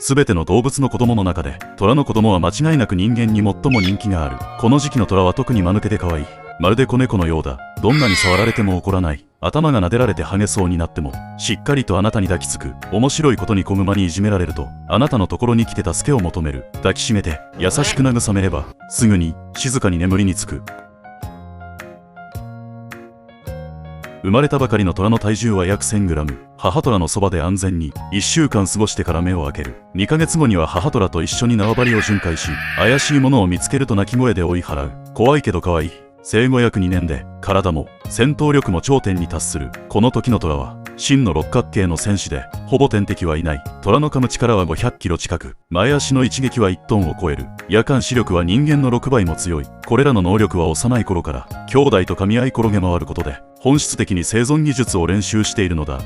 全ての動物の子供の中で虎の子供は間違いなく人間に最も人気がある。この時期の虎は特に間抜けで可愛い。まるで子猫のようだ。どんなに触られても怒らない。頭が撫でられてハゲそうになってもしっかりとあなたに抱きつく。面白いことに子熊にいじめられるとあなたのところに来て助けを求める。抱きしめて優しく慰めればすぐに静かに眠りにつく。生まれたばかりの虎の体重は約 1000g。 母虎のそばで安全に1週間過ごしてから目を開ける。2ヶ月後には母虎と一緒に縄張りを巡回し、怪しいものを見つけると鳴き声で追い払う。怖いけど可愛い。生後約2年で体も戦闘力も頂点に達する。この時の虎は真の六角形の戦士でほぼ天敵はいない。虎の噛む力は500キロ近く、前足の一撃は1トンを超える。夜間視力は人間の6倍も強い。これらの能力は幼い頃から兄弟と噛み合い転げ回ることで本質的に生存技術を練習しているのだ。